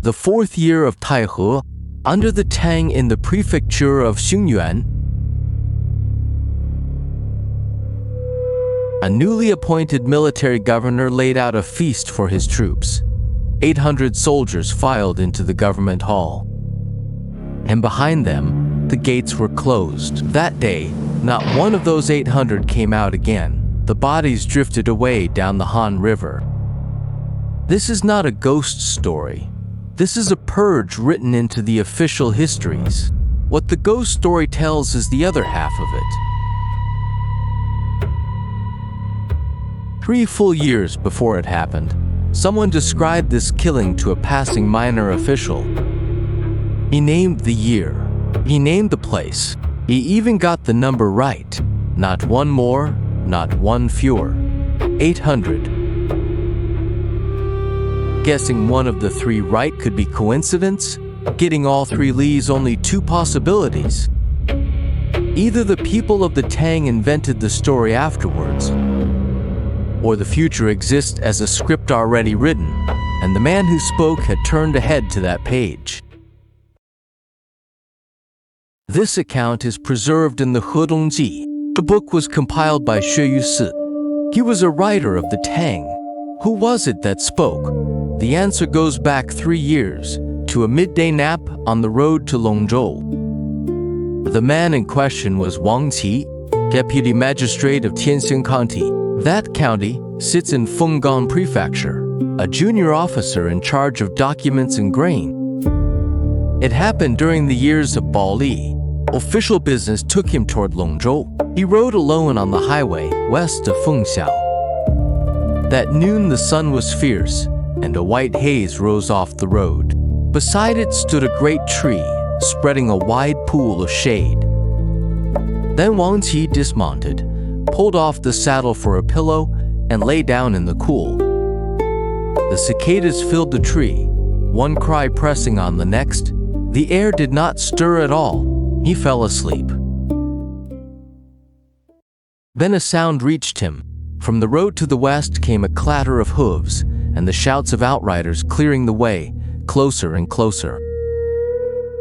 the 4th year of Taihe, under the Tang in the prefecture of Xingyuan, a newly appointed military governor laid out a feast for his troops. 800 soldiers filed into the government hall, and behind them, the gates were closed. That day, not one of those 800 came out again. The bodies drifted away down the Han River. This is not a ghost story. This is a purge written into the official histories. What the ghost story tells is the other half of it. 3 full years before it happened, someone described this killing to a passing minor official. He named the year. He named the place. He even got the number right. Not one more, not one fewer. 800. Guessing one of the 3 right could be coincidence? Getting all 3 leaves only 2 possibilities. Either the people of the Tang invented the story afterwards, or the future exists as a script already written, and the man who spoke had turned ahead to that page. This account is preserved in the Longzhou. The book was compiled by Xue Yusi. He was a writer of the Tang. Who was it that spoke? The answer goes back 3 years, to a midday nap on the road to Longzhou. The man in question was Wang Qi, deputy magistrate of Tianxing County. That county sits in Fenggang Prefecture, a junior officer in charge of documents and grain. It happened during the years of Baoli. Official business took him toward Longzhou. He rode alone on the highway west of Fengxiao. That noon the sun was fierce, and a white haze rose off the road. Beside it stood a great tree, spreading a wide pool of shade. Then Wang Qi dismounted, pulled off the saddle for a pillow, and lay down in the cool. The cicadas filled the tree, one cry pressing on the next. The air did not stir at all. He fell asleep. Then a sound reached him. From the road to the west came a clatter of hooves, and the shouts of outriders clearing the way, closer and closer.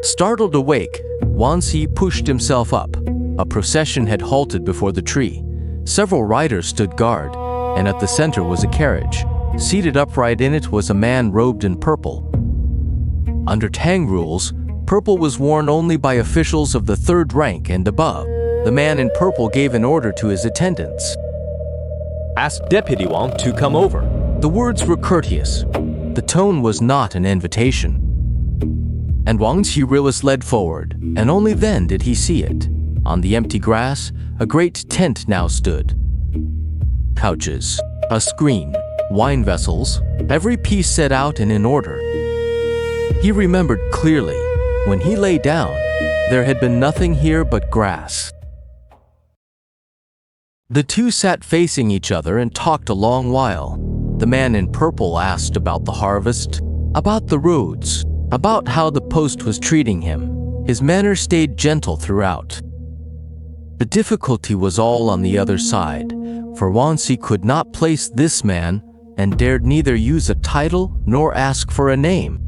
Startled awake, Wang Qi pushed himself up. A procession had halted before the tree. Several riders stood guard, and at the center was a carriage. Seated upright in it was a man robed in purple. Under Tang rules, purple was worn only by officials of the 3rd rank and above. The man in purple gave an order to his attendants. Ask Deputy Wang to come over. The words were courteous. The tone was not an invitation. And Wang Qi was led forward, and only then did he see it. On the empty grass, a great tent now stood. Couches, a screen, wine vessels, every piece set out and in order. He remembered clearly. When he lay down, there had been nothing here but grass. The two sat facing each other and talked a long while. The man in purple asked about the harvest, about the roads, about how the post was treating him. His manner stayed gentle throughout. The difficulty was all on the other side, for Wang Qi could not place this man and dared neither use a title nor ask for a name.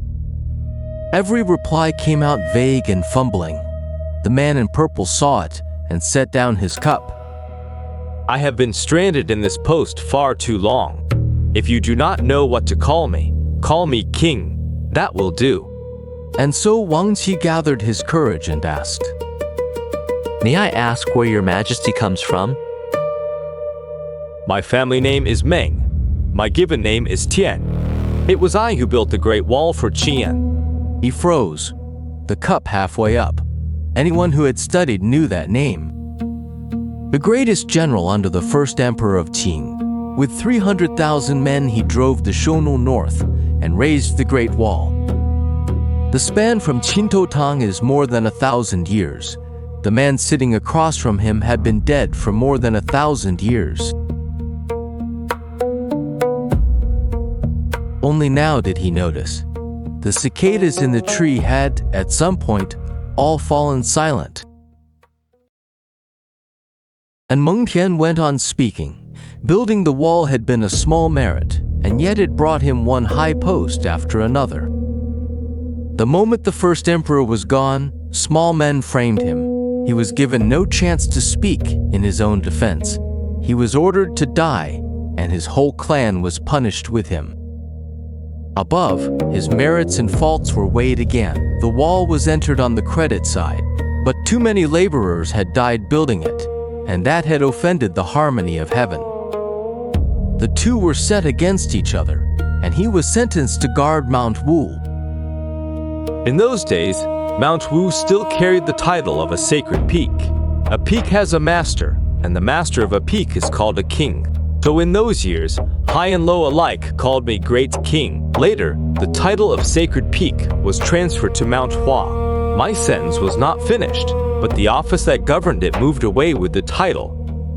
Every reply came out vague and fumbling. The man in purple saw it and set down his cup. I have been stranded in this post far too long. If you do not know what to call me king. That will do. And so Wang Qi gathered his courage and asked, May I ask where your majesty comes from? My family name is Meng. My given name is Tian. It was I who built the Great Wall for Qian. He froze, the cup halfway up. Anyone who had studied knew that name. The greatest general under the first emperor of Qing. With 300,000 men he drove the Shonu north and raised the Great Wall. The span from Qin to Tang is more than 1,000 years. The man sitting across from him had been dead for more than 1,000 years. Only now did he notice. The cicadas in the tree had, at some point, all fallen silent. And Meng Tian went on speaking. Building the wall had been a small merit, and yet it brought him one high post after another. The moment the first emperor was gone, small men framed him. He was given no chance to speak in his own defense. He was ordered to die, and his whole clan was punished with him. Above, his merits and faults were weighed again. The wall was entered on the credit side, but too many laborers had died building it, and that had offended the harmony of heaven. The two were set against each other, and he was sentenced to guard Mount Wu. In those days, Mount Wu still carried the title of a sacred peak. A peak has a master, and the master of a peak is called a king. So in those years, high and low alike called me Great King. Later, the title of Sacred Peak was transferred to Mount Hua. My sentence was not finished, but the office that governed it moved away with the title.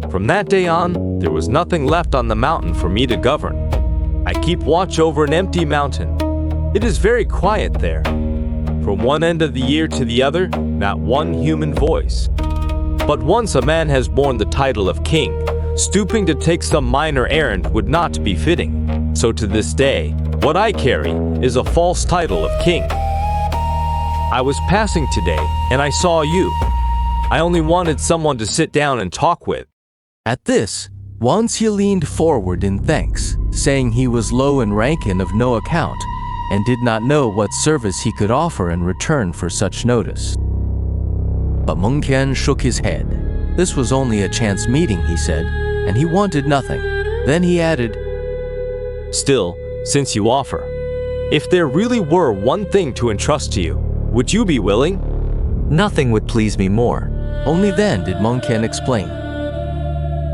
From that day on, there was nothing left on the mountain for me to govern. I keep watch over an empty mountain. It is very quiet there. From one end of the year to the other, not one human voice. But once a man has borne the title of king, stooping to take some minor errand would not be fitting. So to this day, what I carry is a false title of king. I was passing today, and I saw you. I only wanted someone to sit down and talk with. At this, Wang Qi leaned forward in thanks, saying he was low in rank and of no account, and did not know what service he could offer in return for such notice. But Meng Tian shook his head. This was only a chance meeting, he said, and he wanted nothing. Then he added, Still, since you offer, if there really were one thing to entrust to you, would you be willing? Nothing would please me more. Only then did Meng Tian explain.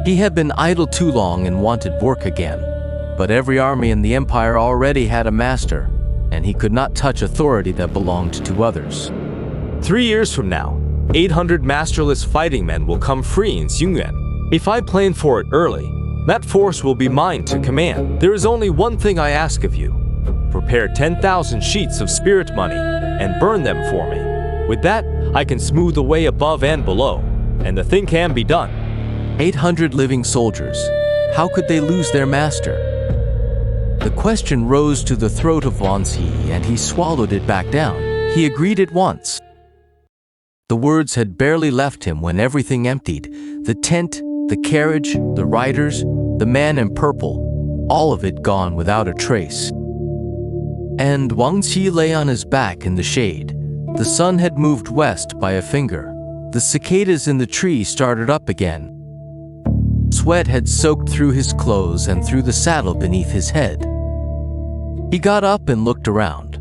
He had been idle too long and wanted work again, but every army in the empire already had a master, and he could not touch authority that belonged to others. 3 years from now, 800 masterless fighting men will come free in Xingyuan. If I plan for it early, that force will be mine to command. There is only one thing I ask of you. Prepare 10,000 sheets of spirit money and burn them for me. With that, I can smooth the way above and below, and the thing can be done. 800 living soldiers. How could they lose their master? The question rose to the throat of Wang Qi, and he swallowed it back down. He agreed at once. The words had barely left him when everything emptied. The tent, the carriage, the riders, the man in purple, all of it gone without a trace. And Wang Qi lay on his back in the shade. The sun had moved west by a finger. The cicadas in the tree started up again. Sweat had soaked through his clothes and through the saddle beneath his head. He got up and looked around.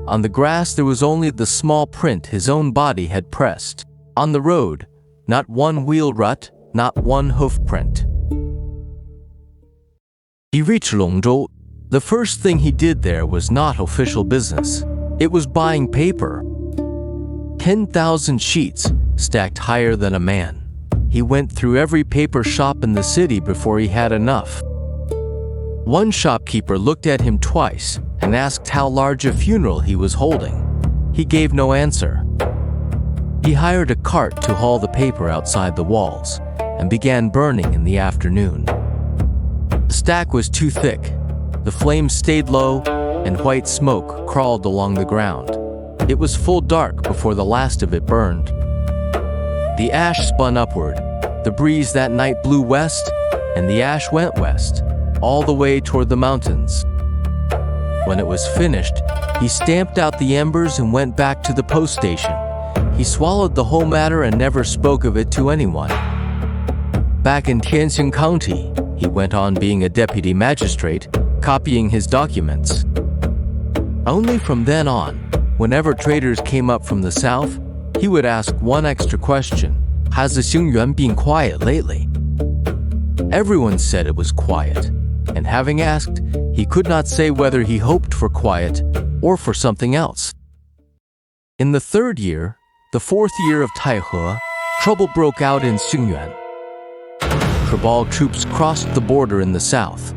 On the grass there was only the small print his own body had pressed. On the road, not one wheel rut, not one hoof print. He reached Longzhou. The first thing he did there was not official business. It was buying paper. 10,000 sheets, stacked higher than a man. He went through every paper shop in the city before he had enough. One shopkeeper looked at him twice and asked how large a funeral he was holding. He gave no answer. He hired a cart to haul the paper outside the walls and began burning in the afternoon. The stack was too thick. The flames stayed low, and white smoke crawled along the ground. It was full dark before the last of it burned. The ash spun upward. The breeze that night blew west, and the ash went west, all the way toward the mountains. When it was finished, he stamped out the embers and went back to the post station. He swallowed the whole matter and never spoke of it to anyone. Back in Tianxing County, he went on being a deputy magistrate, copying his documents. Only from then on, whenever traders came up from the south, he would ask one extra question: Has the Xingyuan been quiet lately? Everyone said it was quiet, and having asked, he could not say whether he hoped for quiet or for something else. In the third year, the fourth year of Taihe, trouble broke out in Xingyuan. Tribal troops crossed the border in the south.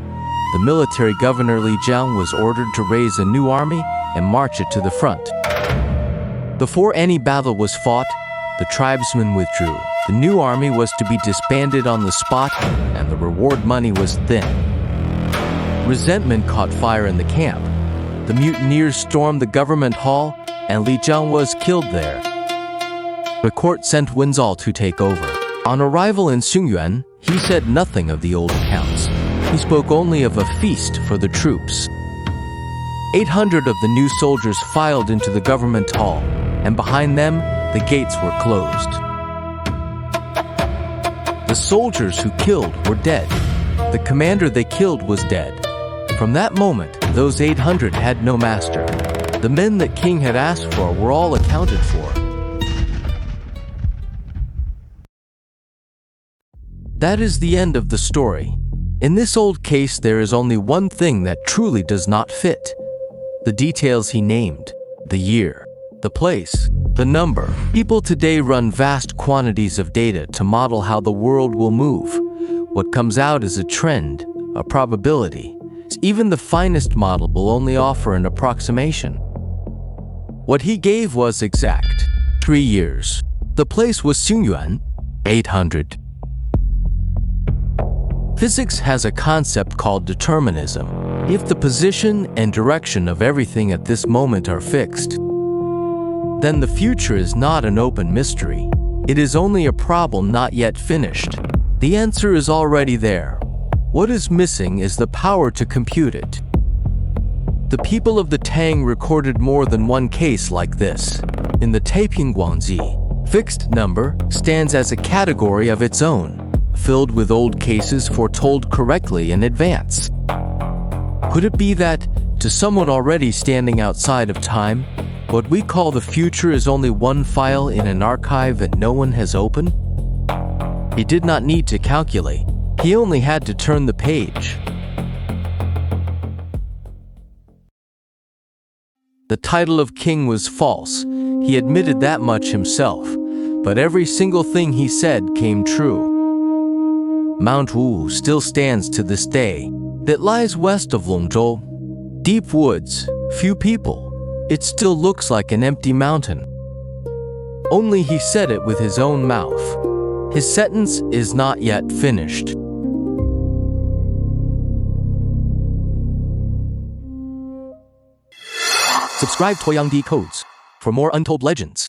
The military governor Li Jiang was ordered to raise a new army and march it to the front. Before any battle was fought, the tribesmen withdrew. The new army was to be disbanded on the spot, and the reward money was thin. Resentment caught fire in the camp. The mutineers stormed the government hall and Li Zhang was killed there. The court sent Wenzhao to take over. On arrival in Xungyuan, he said nothing of the old accounts. He spoke only of a feast for the troops. 800 of the new soldiers filed into the government hall, and behind them, the gates were closed. The soldiers who killed were dead. The commander they killed was dead. From that moment, those 800 had no master. The men that King had asked for were all accounted for. That is the end of the story. In this old case, there is only one thing that truly does not fit. The details he named, the year, the place, the number. People today run vast quantities of data to model how the world will move. What comes out is a trend, a probability. Even the finest model will only offer an approximation. What he gave was exact. 3 years. The place was Xungyuan, 800. Physics has a concept called determinism. If the position and direction of everything at this moment are fixed, then the future is not an open mystery. It is only a problem not yet finished. The answer is already there. What is missing is the power to compute it. The people of the Tang recorded more than one case like this. In the Taiping Guangzi, fixed number stands as a category of its own, filled with old cases foretold correctly in advance. Could it be that, to someone already standing outside of time, what we call the future is only one file in an archive that no one has opened? He did not need to calculate. He only had to turn the page. The title of king was false. He admitted that much himself, but every single thing he said came true. Mount Wu still stands to this day. It lies west of Longzhou. Deep woods, few people. It still looks like an empty mountain. Only he said it with his own mouth. His sentence is not yet finished. Subscribe to Yang Codes for more untold legends.